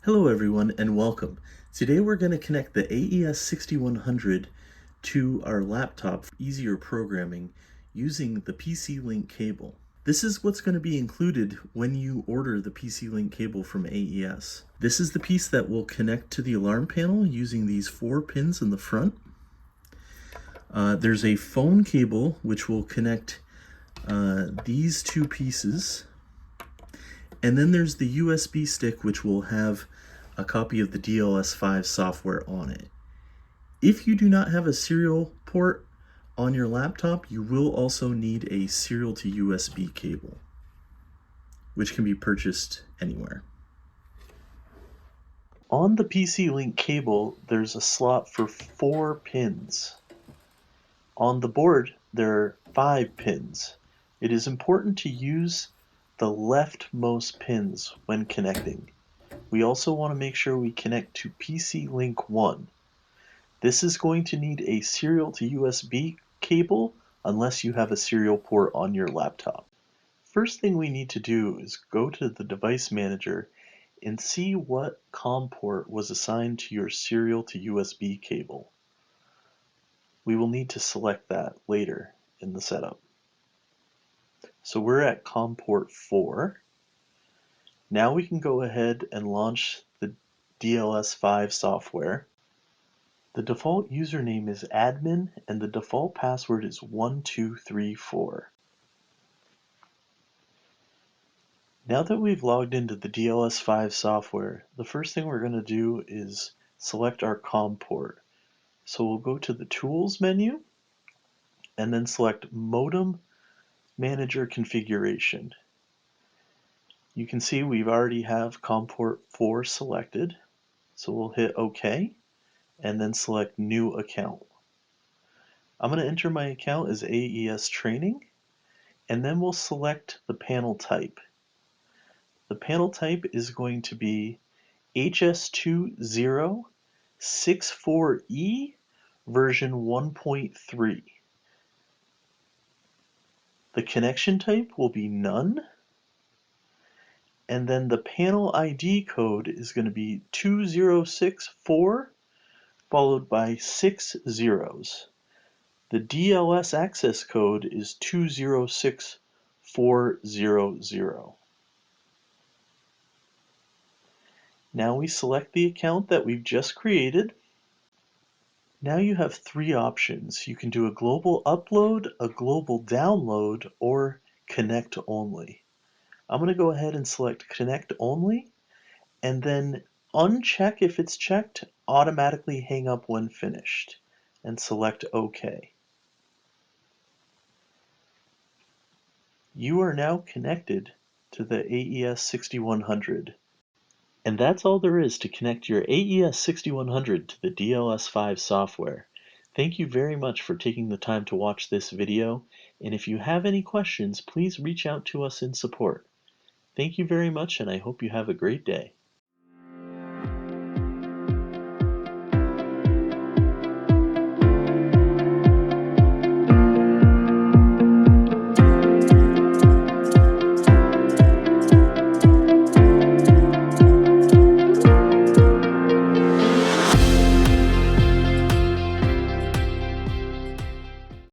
Hello everyone and welcome. Today we're going to connect the AES 6100 to our laptop for easier programming using the PC Link cable. This is what's going to be included when you order the PC Link cable from AES. This is the piece that will connect to the alarm panel using these 4 pins in the front. There's a phone cable which will connect these 2 pieces. And then there's the USB stick which will have a copy of the DLS5 software on it. If you do not have a serial port on your laptop, you will also need a serial to USB cable, which can be purchased anywhere. On the PC Link cable, there's a slot for 4 pins. On the board, there are 5 pins. It is important to use the leftmost pins when connecting. We also want to make sure we connect to PC Link 1. This is going to need a serial to USB cable unless you have a serial port on your laptop. First thing we need to do is go to the device manager and see what COM port was assigned to your serial to USB cable. We will need to select that later in the setup. So we're at COM port 4. Now we can go ahead and launch the DLS5 software. The default username is admin and the default password is 1234. Now that we've logged into the DLS5 software, the first thing we're going to do is select our COM port. So we'll go to the Tools menu and then select Modem Manager Configuration. You can see we already have COM port 4 selected, so we'll hit OK and then select New Account. I'm going to enter my account as AES Training, and then we'll select the panel type. The panel type is going to be HS2064E version 1.3. The connection type will be none, and then the panel ID code is going to be 2064 followed by 6 zeros. The DLS access code is 206400. Now we select the account that we've just created. Now you have 3 options. You can do a global upload, a global download, or connect only. I'm going to go ahead and select connect only, and then uncheck if it's checked, automatically hang up when finished, and select OK. You are now connected to the AES 6100. And that's all there is to connect your AES 6100 to the DLS5 software. Thank you very much for taking the time to watch this video, and if you have any questions, please reach out to us in support. Thank you very much, and I hope you have a great day.